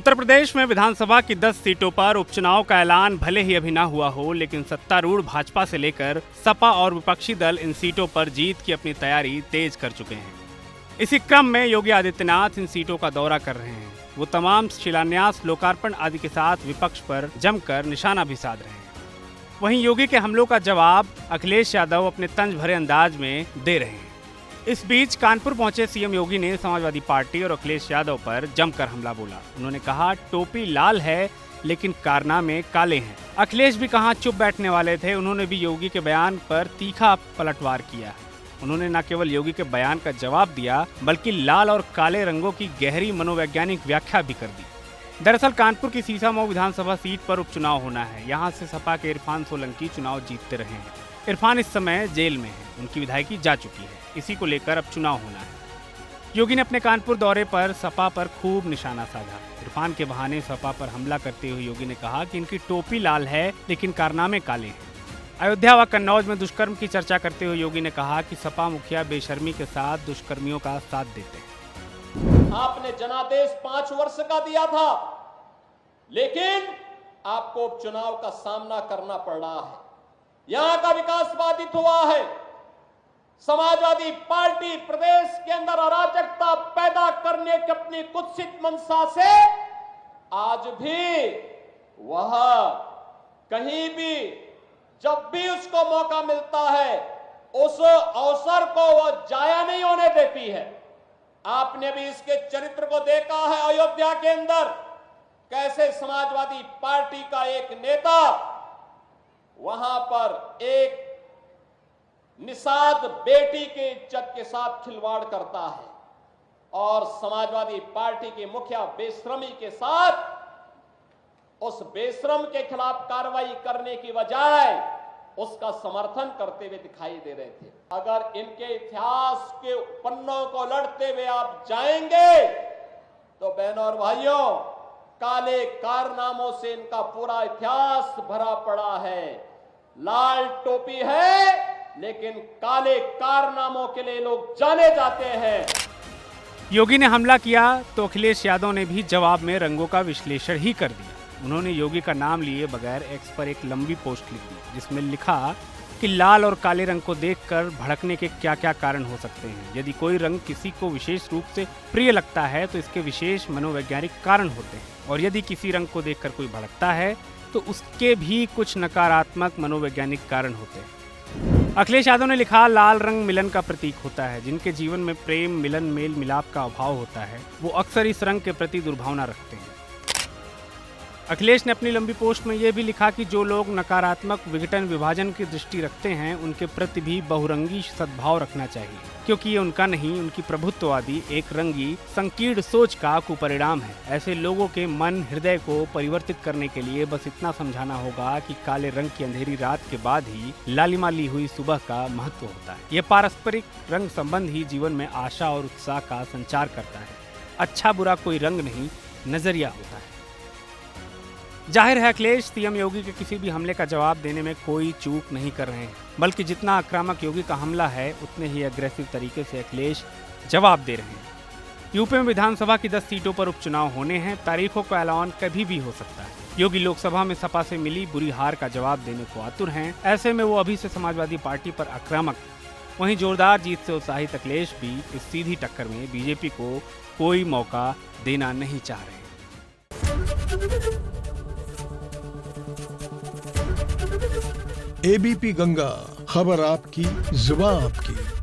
उत्तर प्रदेश में विधानसभा की 10 सीटों पर उपचुनाव का ऐलान भले ही अभी न हुआ हो, लेकिन सत्तारूढ़ भाजपा से लेकर सपा और विपक्षी दल इन सीटों पर जीत की अपनी तैयारी तेज कर चुके हैं। इसी क्रम में योगी आदित्यनाथ इन सीटों का दौरा कर रहे हैं। वो तमाम शिलान्यास, लोकार्पण आदि के साथ विपक्ष पर जमकर निशाना भी साध रहे हैं। वहीं योगी के हमलों का जवाब अखिलेश यादव अपने तंज भरे अंदाज में दे रहे हैं। इस बीच कानपुर पहुंचे सीएम योगी ने समाजवादी पार्टी और अखिलेश यादव पर जमकर हमला बोला। उन्होंने कहा, टोपी लाल है लेकिन कारनामे काले हैं। अखिलेश भी कहां चुप बैठने वाले थे, उन्होंने भी योगी के बयान पर तीखा पलटवार किया। उन्होंने न केवल योगी के बयान का जवाब दिया, बल्कि लाल और काले रंगों की गहरी मनोवैज्ञानिक व्याख्या भी कर दी। दरअसल कानपुर की सीसामऊ विधानसभा सीट पर उपचुनाव होना है। यहाँ से सपा के इरफान सोलंकी चुनाव जीतते रहे हैं। इरफान इस समय जेल में है, उनकी विधायकी जा चुकी है। इसी को लेकर अब चुनाव होना है। योगी ने अपने कानपुर दौरे पर सपा पर खूब निशाना साधा। इरफान के बहाने सपा पर हमला करते हुए योगी ने कहा कि इनकी टोपी लाल है लेकिन कारनामे काले हैं। अयोध्या व कन्नौज में दुष्कर्म की चर्चा करते हुए योगी ने कहा कि सपा मुखिया बेशर्मी के साथ दुष्कर्मियों का साथ देते हैं। आपने जनादेश 5 वर्ष का दिया था, लेकिन आपको उपचुनाव का सामना करना पड़ रहा है। यहां का विकास बाधित हुआ है। समाजवादी पार्टी प्रदेश के अंदर अराजकता पैदा करने की अपनी कुत्सित मंशा से आज भी वह कहीं भी जब भी उसको मौका मिलता है उस अवसर को वह जाया नहीं होने देती है। आपने भी इसके चरित्र को देखा है अयोध्या के अंदर, कैसे समाजवादी पार्टी का एक नेता वहां पर एक निषाद बेटी के इज्जत के साथ खिलवाड़ करता है और समाजवादी पार्टी के मुखिया बेशर्मी के साथ उस बेशरम के खिलाफ कार्रवाई करने की बजाय उसका समर्थन करते हुए दिखाई दे रहे थे। अगर इनके इतिहास के पन्नों को लड़ते हुए आप जाएंगे तो बहनों और भाइयों, काले कारनामों से इनका पूरा इतिहास भरा पड़ा है। लाल टोपी है लेकिन काले कारनामों के लिए लोग जाने जाते हैं। योगी ने हमला किया तो अखिलेश यादव ने भी जवाब में रंगों का विश्लेषण ही कर दिया। उन्होंने योगी का नाम लिए बगैर एक्स पर एक लंबी पोस्ट लिख दी, जिसमें लिखा कि लाल और काले रंग को देखकर भड़कने के क्या क्या कारण हो सकते हैं। यदि कोई रंग किसी को विशेष रूप से प्रिय लगता है तो इसके विशेष मनोवैज्ञानिक कारण होते हैं, और यदि किसी रंग को देखकर कोई भड़कता है तो उसके भी कुछ नकारात्मक मनोवैज्ञानिक कारण होते हैं। अखिलेश यादव ने लिखा, लाल रंग मिलन का प्रतीक होता है। जिनके जीवन में प्रेम, मिलन, मेल मिलाप का अभाव होता है वो अक्सर इस रंग के प्रति दुर्भावना रखते हैं। अखिलेश ने अपनी लंबी पोस्ट में यह भी लिखा कि जो लोग नकारात्मक विघटन विभाजन की दृष्टि रखते हैं उनके प्रति भी बहुरंगी सद्भाव रखना चाहिए, क्योंकि ये उनका नहीं, उनकी प्रभुत्ववादी एक रंगी संकीर्ण सोच का कुपरिणाम है। ऐसे लोगों के मन हृदय को परिवर्तित करने के लिए बस इतना समझाना होगा कि काले रंग की अंधेरी रात के बाद ही लालिमा ली हुई सुबह का महत्व होता है। यह पारस्परिक रंग संबंध ही जीवन में आशा और उत्साह का संचार करता है। अच्छा बुरा कोई रंग नहीं, नजरिया होता है। जाहिर है अखिलेश सीएम योगी के किसी भी हमले का जवाब देने में कोई चूक नहीं कर रहे हैं, बल्कि जितना आक्रामक योगी का हमला है उतने ही एग्रेसिव तरीके से अखिलेश जवाब दे रहे हैं। यूपी में विधानसभा की 10 सीटों पर उपचुनाव होने हैं। तारीखों का ऐलान कभी भी हो सकता है। योगी लोकसभा में सपा से मिली बुरी हार का जवाब देने को आतुर हैं। ऐसे में वो अभी से समाजवादी पार्टी पर आक्रामक, वहीं जोरदार जीत से उत्साहित अखिलेश भी इस सीधी टक्कर में बीजेपी को कोई मौका देना नहीं चाह रहे। एबीपी गंगा, खबर आपकी, जुबान आपकी।